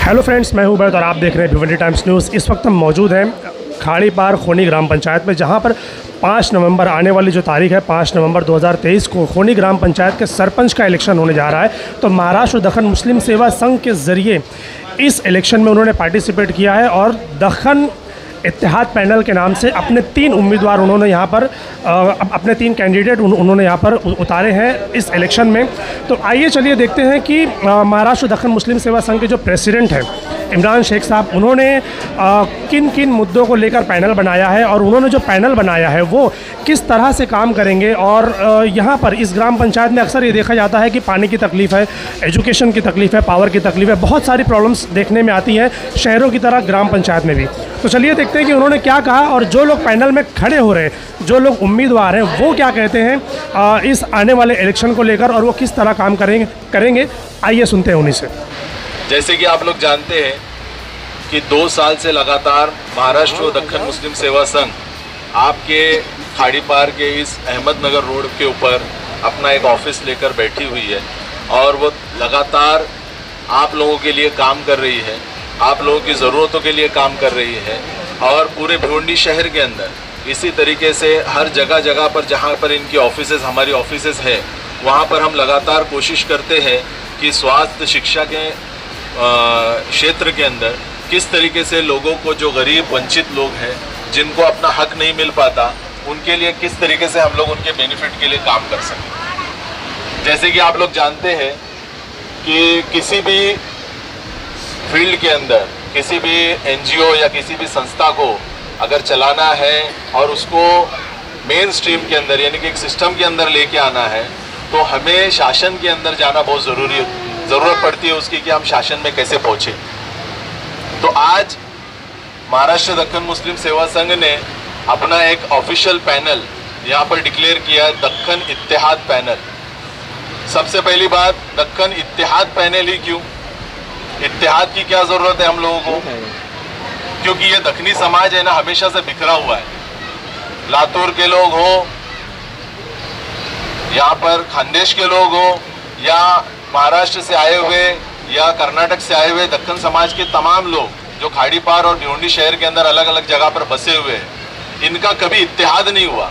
Hello friends, मैं हूं उबैद और आप देख रहे हैं भिवंडी टाइम्स न्यूज़। इस वक्त हम मौजूद हैं खाड़ी पार खोनी ग्राम पंचायत में, जहां पर 5 नवंबर आने वाली जो तारीख है 5 नवंबर 2023 को खोनी ग्राम पंचायत के सरपंच का इलेक्शन होने जा रहा है। तो महाराष्ट्र दक्खन मुस्लिम सेवा संघ के ज़रिए इस इलेक्शन में उन्होंने पार्टिसिपेट किया है और दक्खन इत्तेहाद पैनल के नाम से अपने 3 उम्मीदवार उन्होंने यहाँ पर अपने 3 कैंडिडेट उन्होंने यहाँ पर उतारे हैं इस इलेक्शन में। तो आइए चलिए देखते हैं कि महाराष्ट्र दक्खन मुस्लिम सेवा संघ के जो प्रेसिडेंट हैं इमरान शेख साहब, उन्होंने किन किन मुद्दों को लेकर पैनल बनाया है और उन्होंने जो पैनल बनाया है वो किस तरह से काम करेंगे। और यहाँ पर इस ग्राम पंचायत में अक्सर ये देखा जाता है कि पानी की तकलीफ़ है, एजुकेशन की तकलीफ़ है, पावर की तकलीफ़ है, बहुत सारी प्रॉब्लम्स देखने में आती हैं शहरों की तरह ग्राम पंचायत में भी। तो चलिए देखते हैं कि उन्होंने क्या कहा और जो लोग पैनल में खड़े हो रहे हैं, जो लोग उम्मीदवार हैं, वो क्या कहते हैं इस आने वाले इलेक्शन को लेकर और वो किस तरह काम करेंगे। आइए सुनते हैं उन्हीं से। जैसे कि आप लोग जानते हैं कि 2 साल से लगातार महाराष्ट्र दक्खन मुस्लिम सेवा संघ आपके खाड़ी पार के इस अहमदनगर रोड के ऊपर अपना एक ऑफिस लेकर बैठी हुई है और वो लगातार आप लोगों के लिए काम कर रही है, आप लोगों की ज़रूरतों के लिए काम कर रही है। और पूरे भिवंडी शहर के अंदर इसी तरीके से हर जगह जगह पर जहाँ पर इनकी ऑफिसेज, हमारी ऑफिसेज है, वहाँ पर हम लगातार कोशिश करते हैं कि स्वास्थ्य शिक्षा के क्षेत्र के अंदर किस तरीके से लोगों को, जो गरीब वंचित लोग हैं, जिनको अपना हक नहीं मिल पाता, उनके लिए किस तरीके से हम लोग उनके बेनिफिट के लिए काम कर सकें। जैसे कि आप लोग जानते हैं कि किसी भी फील्ड के अंदर, किसी भी एनजीओ या किसी भी संस्था को अगर चलाना है और उसको मेन स्ट्रीम के अंदर यानी कि एक सिस्टम के अंदर लेके आना है, तो हमें शासन के अंदर जाना बहुत ज़रूरत पड़ती है उसकी, कि हम शासन में कैसे पहुँचे। तो आज महाराष्ट्र दक्खन मुस्लिम सेवा संघ ने अपना एक ऑफिशियल पैनल यहाँ पर डिक्लेयर किया, दक्खन इत्तेहाद पैनल। सबसे पहली बात, दक्खन इत्तेहाद पैनल ही क्यों? इत्तेहाद की क्या ज़रूरत है हम लोगों को? क्योंकि ये दक्खनी समाज है ना, हमेशा से बिखरा हुआ है। लातूर के लोग हो, यहाँ पर खानदेश के लोग हो, या महाराष्ट्र से आए हुए या कर्नाटक से आए हुए दक्खन समाज के तमाम लोग जो खाड़ी पार और भिवंडी शहर के अंदर अलग अलग जगह पर बसे हुए हैं, इनका कभी इत्तेहाद नहीं हुआ।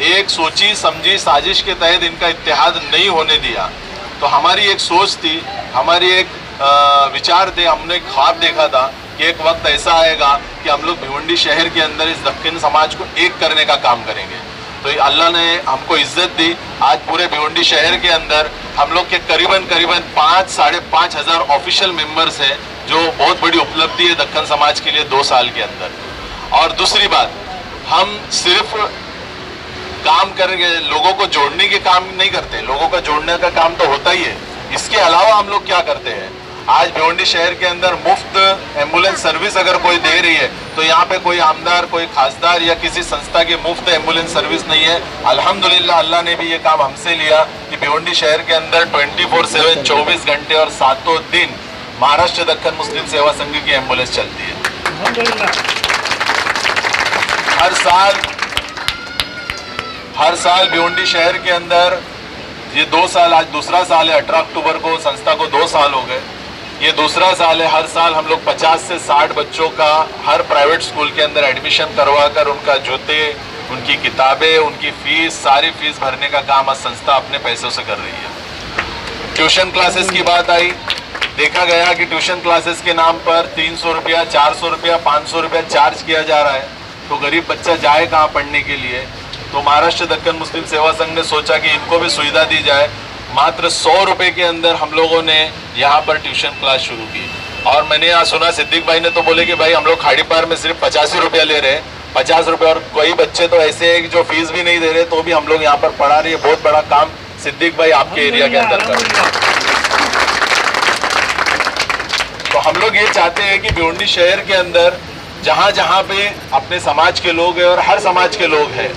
एक सोची समझी साजिश के तहत इनका इत्तेहाद नहीं होने दिया। तो हमारी एक सोच थी, हमारी एक विचार थे, हमने एक ख्वाब देखा था कि एक वक्त ऐसा आएगा कि हम लोग भिवंडी शहर के अंदर इस दक्खन समाज को एक करने का काम करेंगे। तो अल्लाह ने हमको इज्जत दी। आज पूरे भिवंडी शहर के अंदर हम लोग के करीबन 5-5.5 हज़ार ऑफिशियल मेंबर्स हैं, जो बहुत बड़ी उपलब्धि है दक्खन समाज के लिए 2 साल के अंदर। और दूसरी बात, हम सिर्फ काम करेंगे, लोगों को जोड़ने के काम नहीं करते, लोगों का जोड़ने का काम तो होता ही है। इसके अलावा हम लोग क्या करते हैं? आज भिवंडी शहर के अंदर मुफ्त एम्बुलेंस सर्विस अगर कोई दे रही है, तो यहाँ पे कोई आमदार, कोई खासदार या किसी संस्था की मुफ्त एम्बुलेंस सर्विस नहीं है। अल्हम्दुलिल्लाह अल्लाह ने भी ये काम हमसे लिया कि भिवंडी शहर के अंदर 24/7 24 घंटे और 7 दिन महाराष्ट्र दक्खन मुस्लिम सेवा संघ की एम्बुलेंस चलती है। हर साल भिवंडी शहर के अंदर ये 2 साल, आज दूसरा साल है, 18 अक्टूबर को संस्था को 2 साल हो गए, ये दूसरा साल है। हर साल हम लोग 50 से 60 बच्चों का हर प्राइवेट स्कूल के अंदर एडमिशन करवा कर उनका जूते, उनकी किताबें, उनकी फीस, सारी फीस भरने का काम आज संस्था अपने पैसों से कर रही है। ट्यूशन क्लासेस की बात आई, देखा गया कि ट्यूशन क्लासेस के नाम पर 300 रुपया, 400 रुपया, 500 रुपया चार्ज किया जा रहा है। तो गरीब बच्चा जाए कहाँ पढ़ने के लिए? तो महाराष्ट्र दक्खन मुस्लिम सेवा संघ ने सोचा कि इनको भी सुविधा दी जाए। मात्र 100 रुपये के अंदर हम लोगों ने यहाँ पर ट्यूशन क्लास शुरू की। और मैंने यहाँ सुना, सिद्दीक भाई ने तो बोले कि भाई हम लोग खाड़ी पार में सिर्फ 85 रुपया ले रहे हैं, 50 रुपये, और कई बच्चे तो ऐसे हैं जो फीस भी नहीं दे रहे, तो भी हम लोग यहाँ पर पढ़ा रहे हैं। बहुत बड़ा काम सिद्दीक भाई आपके एरिया के अंदर कर रहे हैं। तो हम लोग ये चाहते हैं कि भिवंडी शहर के अंदर जहाँ जहाँ पे अपने समाज के लोग हैं और हर समाज के लोग हैं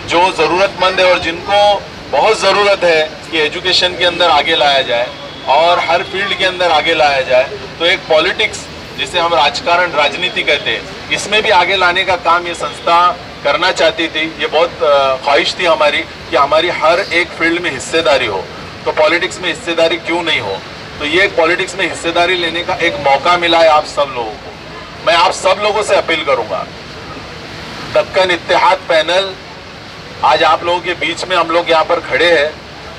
जो ज़रूरतमंद है और जिनको बहुत ज़रूरत है कि एजुकेशन के अंदर आगे लाया जाए और हर फील्ड के अंदर आगे लाया जाए, तो एक पॉलिटिक्स जिसे हम राजकारण, राजनीति कहते हैं, इसमें भी आगे लाने का काम ये संस्था करना चाहती थी। ये बहुत ख्वाहिश थी हमारी कि हमारी हर एक फील्ड में हिस्सेदारी हो। तो पॉलिटिक्स में हिस्सेदारी क्यों नहीं हो? तो ये पॉलिटिक्स में हिस्सेदारी लेने का एक मौका मिला है आप सब लोगों को। मैं आप सब लोगों से अपील करूंगा, दक्कन इत्तेहाद पैनल आज आप लोगों के बीच में हम लोग यहाँ पर खड़े हैं।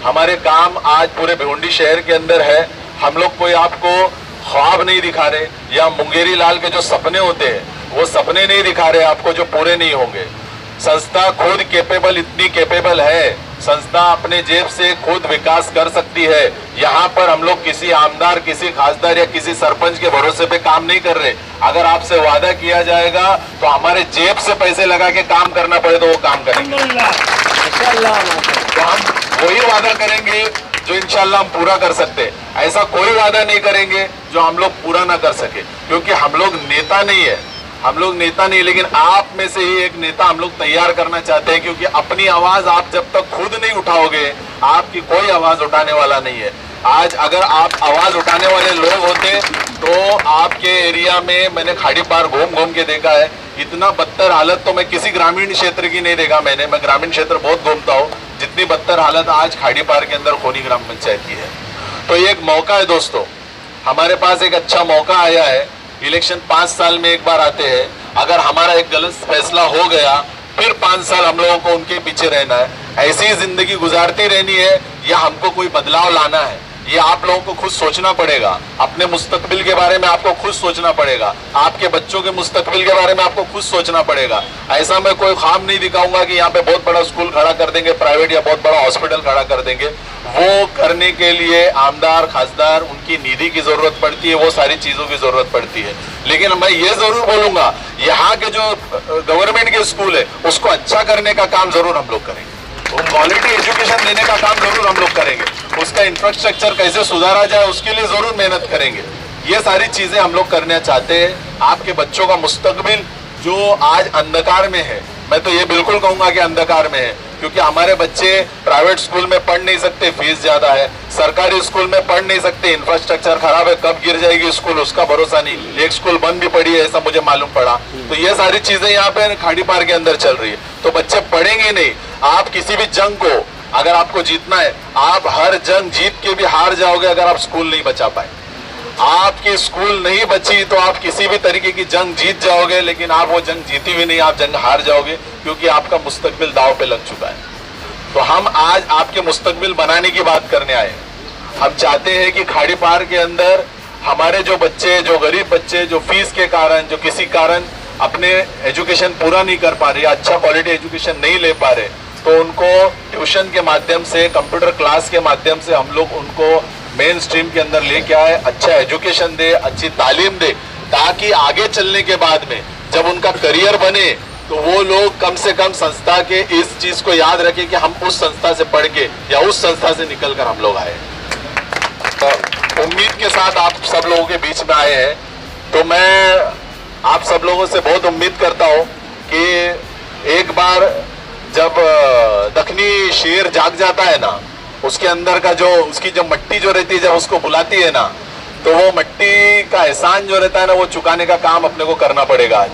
हमारे काम आज पूरे भिवंडी शहर के अंदर है। हम लोग कोई आपको ख्वाब नहीं दिखा रहे या मुंगेरी लाल के जो सपने होते हैं वो सपने नहीं दिखा रहे आपको जो पूरे नहीं होंगे। संस्था खुद कैपेबल, इतनी कैपेबल है, संस्था अपने जेब से खुद विकास कर सकती है। यहाँ पर हम लोग किसी आमदार, किसी खासदार या किसी सरपंच के भरोसे पे काम नहीं कर रहे। अगर आपसे वादा किया जाएगा तो हमारे जेब से पैसे लगा के काम करना पड़े तो वो काम करेंगे। तो हम वही वादा करेंगे जो इंशाल्लाह हम पूरा कर सकते हैं। ऐसा कोई वादा नहीं करेंगे जो हम लोग पूरा ना कर सके, क्योंकि हम लोग नेता नहीं है, हम लोग नेता नहीं, लेकिन आप में से ही एक नेता हम लोग तैयार करना चाहते हैं। क्योंकि अपनी आवाज आप जब तक खुद नहीं उठाओगे आपकी कोई आवाज उठाने वाला नहीं है। आज अगर आप आवाज उठाने वाले लोग होते तो आपके एरिया में, मैंने खाड़ी पार घूम घूम के देखा है, इतना बदतर हालत तो मैं किसी ग्रामीण क्षेत्र की नहीं देखा। मैं ग्रामीण क्षेत्र बहुत घूमता हूँ, जितनी बदतर हालत आज खाड़ी पार के अंदर खोनी ग्राम पंचायत की है। तो ये एक मौका है दोस्तों, हमारे पास एक अच्छा मौका आया है। इलेक्शन 5 साल में एक बार आते हैं। अगर हमारा एक गलत फैसला हो गया फिर 5 साल हम लोगों को उनके पीछे रहना है। ऐसी ही जिंदगी गुजारती रहनी है या हमको कोई बदलाव लाना है, ये आप लोगों को खुद सोचना पड़ेगा। अपने मुस्तकबिल के बारे में आपको खुद सोचना पड़ेगा, आपके बच्चों के मुस्तकबिल के बारे में आपको खुद सोचना पड़ेगा। ऐसा मैं कोई ख्वाब नहीं दिखाऊंगा कि यहाँ पे बहुत बड़ा स्कूल खड़ा कर देंगे प्राइवेट या बहुत बड़ा हॉस्पिटल खड़ा कर देंगे। वो करने के लिए आमदार, खासदार, उनकी निधि की जरूरत पड़ती है, वो सारी चीजों की जरूरत पड़ती है। लेकिन मैं ये जरूर बोलूंगा, यहाँ के जो गवर्नमेंट के स्कूल है उसको अच्छा करने का काम जरूर हम लोग करेंगे, वो क्वालिटी एजुकेशन देने का काम जरूर हम लोग करेंगे। उसका इंफ्रास्ट्रक्चर कैसे सुधारा जाए उसके लिए जरूर मेहनत करेंगे। ये सारी चीजें हम लोग करना चाहते हैं। आपके बच्चों का मुस्तकबिल जो आज अंधकार में है, मैं तो ये बिल्कुल कहूंगा कि अंधकार में है, क्योंकि हमारे बच्चे प्राइवेट स्कूल में पढ़ नहीं सकते, फीस ज्यादा है, सरकारी स्कूल में पढ़ नहीं सकते, इंफ्रास्ट्रक्चर खराब है, कब गिर जाएगी स्कूल उसका भरोसा नहीं। एक स्कूल बंद भी पड़ी है ऐसा मुझे मालूम पड़ा। तो ये सारी चीजें यहाँ पे खाड़ी पार के अंदर चल रही है, तो बच्चे पढ़ेंगे नहीं। आप किसी भी जंग को अगर आपको जीतना है, आप हर जंग जीत के भी हार जाओगे अगर आप स्कूल नहीं बचा पाए। आपकी स्कूल नहीं बची तो आप किसी भी तरीके की जंग जीत जाओगे, लेकिन आप वो जंग जीती भी नहीं, आप जंग हार जाओगे, क्योंकि आपका मुस्तकबिल दांव पे लग चुका है। तो हम आज आपके मुस्तकबिल बनाने की बात करने आए। हम चाहते हैं कि खाड़ी पार के अंदर हमारे जो बच्चे, जो गरीब बच्चे, जो फीस के कारण, जो किसी कारण अपने एजुकेशन पूरा नहीं कर पा रहे, अच्छा क्वालिटी एजुकेशन नहीं ले पा रहे, तो उनको ट्यूशन के माध्यम से, कंप्यूटर क्लास के माध्यम से हम लोग उनको मेन स्ट्रीम के अंदर लेके आए, अच्छा एजुकेशन दे, अच्छी तालीम दे, ताकि आगे चलने के बाद में जब उनका करियर बने तो वो लोग कम से कम संस्था के इस चीज को याद रखें कि हम उस संस्था से पढ़ के या उस संस्था से निकल कर हम लोग आए। तो उम्मीद के साथ आप सब लोगों के बीच में आए हैं। तो मैं आप सब लोगों से बहुत उम्मीद करता हूँ कि एक बार जब दखनी शेर जाग जाता है ना, उसके अंदर का जो उसकी जो मट्टी जो रहती है, जब उसको बुलाती है ना, तो वो मट्टी का एहसान जो रहता है ना, वो चुकाने का काम अपने को करना पड़ेगा। आज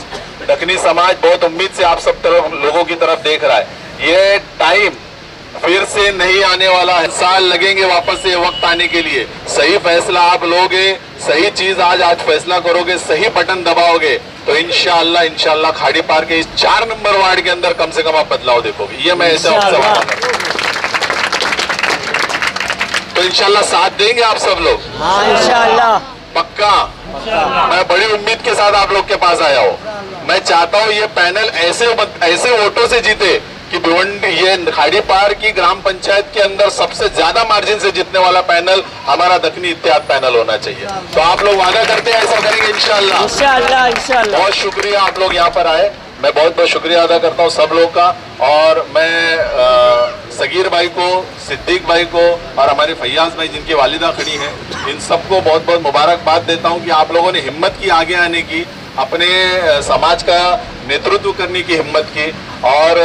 दखनी समाज बहुत उम्मीद से आप सब तरफ लोगों की तरफ देख रहा है। ये टाइम फिर से नहीं आने वाला है, साल लगेंगे वापस से वक्त आने के लिए। सही फैसला आप लोगे, सही चीज आज फैसला करोगे, सही बटन दबाओगे, तो इंशाल्लाह खाड़ी पार के इस 4 नंबर वार्ड के अंदर कम से कम आप बदलाव देखोगे। ये मैं ऐसे तो इंशाल्लाह साथ देंगे आप सब लोग। हाँ इंशाल्लाह पक्का। मैं बड़ी उम्मीद के साथ आप लोग के पास आया हूँ। मैं चाहता हूँ ये पैनल ऐसे वोटों से जीते कि भिवंडी, ये खाड़ी पार की ग्राम पंचायत के अंदर सबसे ज्यादा मार्जिन से जीतने वाला पैनल हमारा दखनी इत्तेहाद पैनल होना चाहिए। तो आप लोग वादा करते हैं ऐसा करेंगे इंशाल्लाह। इंशाल्लाह इंशाल्लाह। बहुत शुक्रिया आप लोग यहाँ पर आए, मैं बहुत बहुत शुक्रिया अदा करता हूँ सब लोग का। और मैं सगीर भाई को, सिद्दीक भाई को और हमारे फैयाज भाई जिनकी वालिदा खड़ी हैं, इन सबको बहुत बहुत मुबारकबाद देता हूँ कि आप लोगों ने हिम्मत की आगे आने की, अपने समाज का नेतृत्व करने की हिम्मत की, और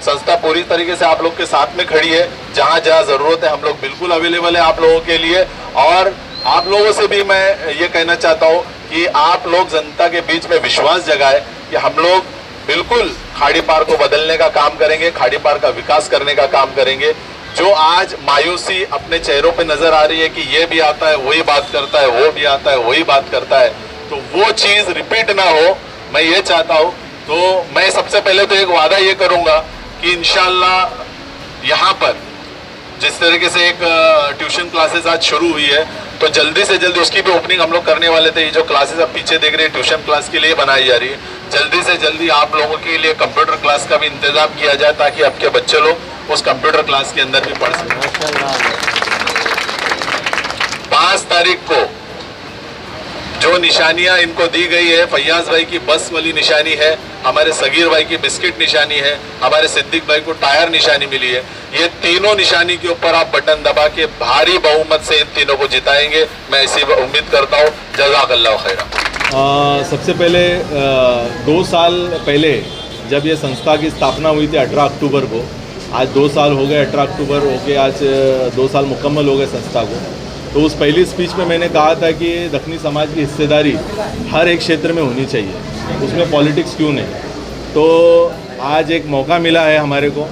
संस्था पूरी तरीके से आप लोग के साथ में खड़ी है। जहाँ जहाँ जरूरत है हम लोग बिल्कुल अवेलेबल है आप लोगों के लिए। और आप लोगों से भी मैं ये कहना चाहता हूँ कि आप लोग जनता के बीच में विश्वास जगाए कि हम लोग बिल्कुल खाड़ी पार को बदलने का काम करेंगे, खाड़ी पार का विकास करने का काम करेंगे। जो आज मायूसी अपने चेहरों पे नजर आ रही है कि ये भी आता है वही बात करता है, वो भी आता है वही बात करता है, तो वो चीज रिपीट ना हो, मैं ये चाहता हूँ। तो मैं सबसे पहले तो एक वादा ये करूंगा कि इंशाल्लाह यहाँ पर जिस तरीके से एक ट्यूशन क्लासेस आज शुरू हुई है, तो जल्दी से जल्दी उसकी भी ओपनिंग हम लोग करने वाले थे। ये जो क्लासेस आप पीछे देख रहे हैं ट्यूशन क्लास के लिए बनाई जा रही है, जल्दी से जल्दी आप लोगों के लिए कंप्यूटर क्लास का भी इंतजाम किया जाए ताकि आपके बच्चे लोग उस कंप्यूटर क्लास के अंदर भी पढ़ सकें। 5 तारीख को जो निशानियां इनको दी गई है, फैयाज भाई की बस वाली निशानी है, हमारे सगीर भाई की बिस्किट निशानी है, हमारे सिद्दीक भाई को टायर निशानी मिली है। ये तीनों निशानी के ऊपर आप बटन दबा के भारी बहुमत से इन तीनों को जिताएंगे, मैं ऐसी उम्मीद करता हूँ। जज़ाकल्लाहु खैरा। सबसे पहले 2 साल पहले जब ये संस्था की स्थापना हुई थी 18 अक्टूबर को, आज 2 साल हो गए, 18 अक्टूबर हो के आज 2 साल मुकम्मल हो गए संस्था को। तो उस पहली स्पीच में मैंने कहा था कि दक्खनी समाज की हिस्सेदारी हर एक क्षेत्र में होनी चाहिए, उसमें पॉलिटिक्स क्यों नहीं। तो आज एक मौका मिला है हमारे को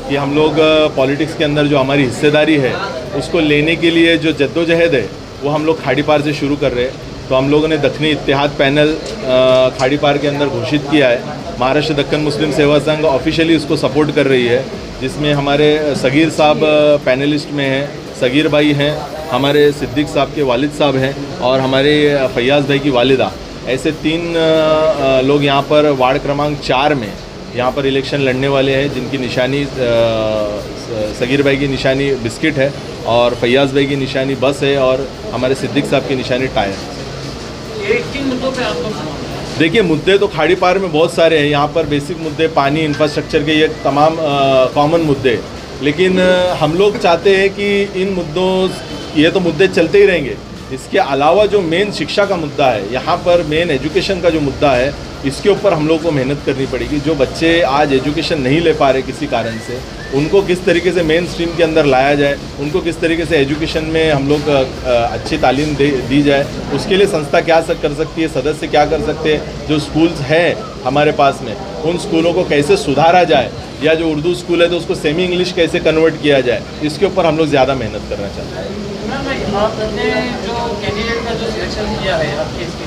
कि हम लोग पॉलिटिक्स के अंदर जो हमारी हिस्सेदारी है उसको लेने के लिए जो जद्दोजहद है वो हम लोग खाड़ीपार से शुरू कर रहे हैं। तो हम लोगों ने दक्खनी इत्तेहाद पैनल खाड़ीपार के अंदर घोषित किया है। महाराष्ट्र दक्कन मुस्लिम सेवा संघ ऑफिशियली उसको सपोर्ट कर रही है, जिसमें हमारे सगीर साहब पैनलिस्ट में हैं, सगीर भाई हैं, हमारे सिद्दीक साहब के वालिद साहब हैं और हमारे फैयाज भाई की वालिदा, ऐसे 3 लोग यहाँ पर वार्ड क्रमांक 4 में यहाँ पर इलेक्शन लड़ने वाले हैं, जिनकी निशानी सगीर भाई की निशानी बिस्किट है और फैयाज भाई की निशानी बस है और हमारे सिद्दीक साहब की निशानी टायर। किन मुद्दों पे आप लोग? देखिए, मुद्दे तो खाड़ीपार में बहुत सारे हैं। यहाँ पर बेसिक मुद्दे पानी, इंफ्रास्ट्रक्चर के, ये तमाम कॉमन मुद्दे, लेकिन हम लोग चाहते हैं कि इन मुद्दों, ये तो मुद्दे चलते ही रहेंगे, इसके अलावा जो मेन शिक्षा का मुद्दा है, यहाँ पर मेन एजुकेशन का जो मुद्दा है, इसके ऊपर हम लोग को मेहनत करनी पड़ेगी। जो बच्चे आज एजुकेशन नहीं ले पा रहे किसी कारण से, उनको किस तरीके से मेन स्ट्रीम के अंदर लाया जाए, उनको किस तरीके से एजुकेशन में हम लोग अच्छी तालीम दी जाए, उसके लिए संस्था क्या कर सकती है, सदस्य क्या कर सकते हैं। जो स्कूल्स हैं हमारे पास में, उन स्कूलों को कैसे सुधारा जाए, या जो उर्दू स्कूल है तो उसको सेमी इंग्लिश कैसे कन्वर्ट किया जाए, इसके ऊपर हम लोग ज़्यादा मेहनत करना चाहते हैं। मैम, आपने जो कैंडिडेट का जो सिलेक्शन किया है आपके इसके,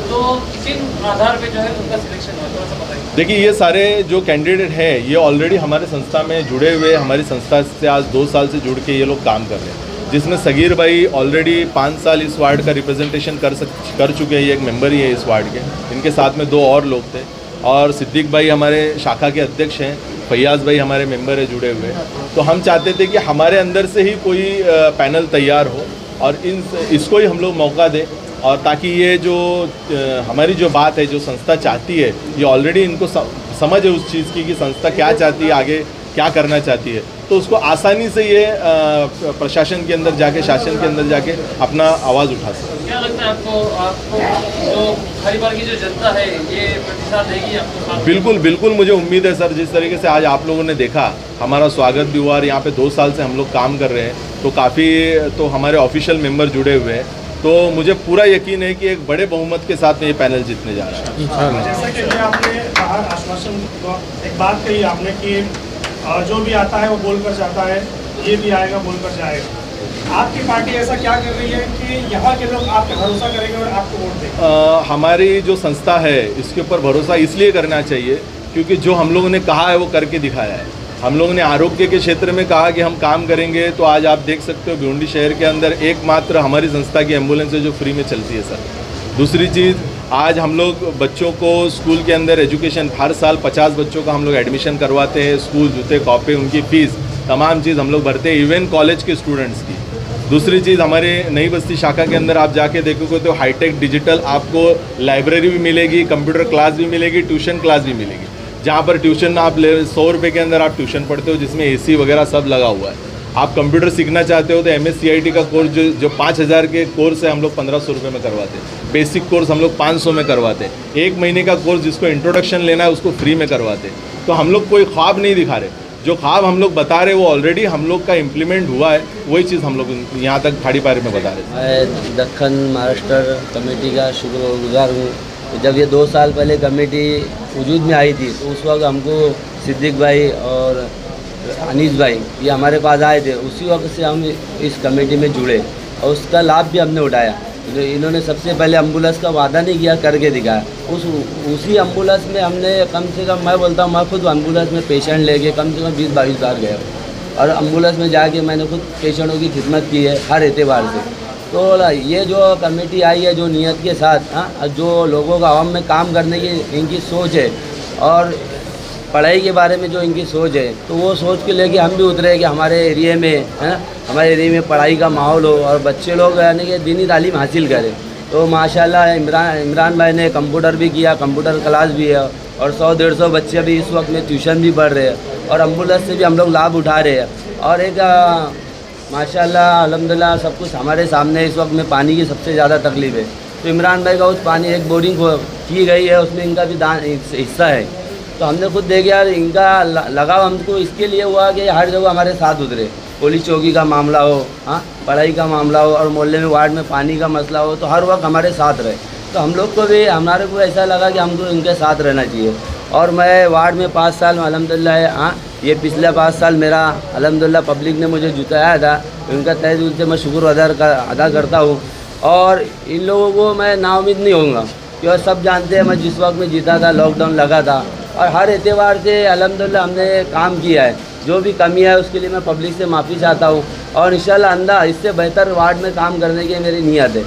तो किन आधार पे जो है उनका सिलेक्शन हुआ, थोड़ा सा बताइए। देखिए, ये सारे जो कैंडिडेट हैं ये ऑलरेडी हमारे संस्था में जुड़े हुए, हमारी संस्था से आज 2 साल से जुड़ के ये लोग काम कर रहे हैं, जिसमें सगीर भाई ऑलरेडी 5 साल इस वार्ड का रिप्रेजेंटेशन कर चुके हैं, ये एक मेंबर ही है इस वार्ड के। इनके साथ में 2 और लोग थे और सिद्दीक भाई हमारे शाखा के अध्यक्ष हैं, फैयाज भाई हमारे मेंबर है जुड़े हुए। तो हम चाहते थे कि हमारे अंदर से ही कोई पैनल तैयार हो और इसको ही हम लोग मौका दें, और ताकि ये जो हमारी जो बात है, जो संस्था चाहती है, ये ऑलरेडी इनको समझ है उस चीज़ की कि संस्था क्या चाहती है, आगे क्या करना चाहती है, तो उसको आसानी से ये प्रशासन के अंदर जाके, शासन के अंदर जाके अपना आवाज़ उठा सकते। क्या लगता है आपको जो खाड़ीपार की जो जनता है ये प्रतिसाद देगी आपको? बिल्कुल बिल्कुल, मुझे उम्मीद है सर। जिस तरीके से आज आप लोगों ने देखा, हमारा स्वागत भी हुआ और यहाँ पे 2 साल से हम लोग काम कर रहे हैं, तो काफ़ी तो हमारे ऑफिशियल मेंबर जुड़े हुए हैं, तो मुझे पूरा यकीन है कि एक बड़े बहुमत के साथ में ये पैनल जीतने जा रहा है। जैसा कि आपने कहा, आश्वासन, एक बात कही आपने कि जो भी आता है वो बोलकर जाता है, ये भी आएगा बोलकर जाएगा। आपकी पार्टी ऐसा क्या कर रही है कि यहाँ के लोग आप पे भरोसा करेंगे और आपको वोट देंगे? हमारी जो संस्था है इसके ऊपर भरोसा इसलिए करना चाहिए क्योंकि जो हम लोगों ने कहा है वो करके दिखाया है। हम लोगों ने आरोग्य के क्षेत्र में कहा कि हम काम करेंगे, तो आज आप देख सकते हो भिवंडी शहर के अंदर एकमात्र हमारी संस्था की एम्बुलेंस है जो फ्री में चलती है सर। दूसरी चीज़, आज हम लोग बच्चों को स्कूल के अंदर एजुकेशन, हर साल 50 बच्चों का हम लोग एडमिशन करवाते हैं, स्कूल, जूते, कॉपी, उनकी फ़ीस, तमाम चीज़ हम लोग भरते हैं, इवन कॉलेज के स्टूडेंट्स की। दूसरी चीज़, हमारे नई बस्ती शाखा के अंदर आप जाके देखोगे तो हाईटेक डिजिटल आपको लाइब्रेरी भी मिलेगी, कंप्यूटर क्लास भी मिलेगी, ट्यूशन क्लास भी मिलेगी, जहाँ पर ट्यूशन आप 100 रुपये के अंदर आप ट्यूशन पढ़ते हो, जिसमें AC वगैरह सब लगा हुआ है। आप कंप्यूटर सीखना चाहते हो तो MSCIT का कोर्स जो 5000 के कोर्स है हम लोग 1500 रुपये में करवाते हैं। बेसिक कोर्स हम लोग 500 में करवाते हैं। 1 महीने का कोर्स जिसको इंट्रोडक्शन लेना है उसको फ्री में करवाते हैं। तो हम लोग कोई ख्वाब नहीं दिखा रहे, जो ख्वाब हम लोग बता रहे वो ऑलरेडी हम लोग का इम्प्लीमेंट हुआ है, वही चीज़ हम लोग यहाँ तक खाड़ीपार में बता रहे हैं। मैं दक्कन महाराष्ट्र कमेटी का शुक्रगुजार हूँ। जब ये 2 साल पहले कमेटी वजूद में आई थी तो उस वक्त हमको सिद्दीक भाई और अनीस भाई, ये हमारे पास आए थे, उसी वक्त से हम इस कमेटी में जुड़े और उसका लाभ भी हमने उठाया। इन्होंने सबसे पहले एम्बुलेंस का वादा नहीं किया, करके दिखाया। उसी एम्बुलेंस में हमने कम से कम, मैं बोलता हूँ, मैं खुद एम्बुलेंस में पेशेंट लेके कम से कम 20-22 बार गया और एम्बुलेंस में जाके मैंने खुद पेशेंटों की खिदमत की है हर एतबार से। तो ये जो कमेटी आई है, जो नियत के साथ, हाँ, जो लोगों का आवाम में काम करने की इनकी सोच है और पढ़ाई के बारे में जो इनकी सोच है, तो वो सोच के लेके हम भी उतरे कि हमारे एरिए में, है ना, हमारे एरिए में पढ़ाई का माहौल हो और बच्चे लोग यानी कि दीनी तालीम हासिल करें। तो माशाल्लाह इमरान भाई ने कंप्यूटर भी किया, कंप्यूटर क्लास भी है और 100-150 बच्चे भी इस वक्त में ट्यूशन भी पढ़ रहे हैं और एम्बुलेंस से भी हम लोग लाभ उठा रहे हैं। और एक माशाल्लाह अल्हम्दुलिल्लाह सब कुछ हमारे सामने। इस वक्त में पानी की सबसे ज़्यादा तकलीफ़ है, तो इमरान भाई का उस पानी एक बोरिंग की गई है, उसमें इनका भी हिस्सा है। तो हमने खुद देखा यार, इनका लगाव हमको इसके लिए हुआ कि हर जगह हमारे साथ उतरे। पुलिस चौकी का मामला हो, हाँ, पढ़ाई का मामला हो और मोहल्ले में वार्ड में पानी का मसला हो, तो हर वक्त हमारे साथ रहे। तो हम लोग को भी, हमारे को ऐसा लगा कि हमको इनके साथ रहना चाहिए। और मैं वार्ड में 5 साल में अल्हम्दुलिल्लाह, हाँ, ये पिछले 5 साल मेरा अल्हम्दुलिल्लाह पब्लिक ने मुझे जुटाया था, उनका तहे दिल से मैं शुक्र अदा करता हूँ। और इन लोगों को मैं नाउम्मीद नहीं होऊंगा, क्योंकि सब जानते हैं मैं जिस वक्त में जीता था, लॉकडाउन लगा था और हर एतबार से अल्हम्दुलिल्लाह हमने काम किया है। जो भी कमी है उसके लिए मैं पब्लिक से माफ़ी चाहता हूँ और इंशाल्लाह अंदा इससे बेहतर वार्ड में काम करने की मेरी नीयत है।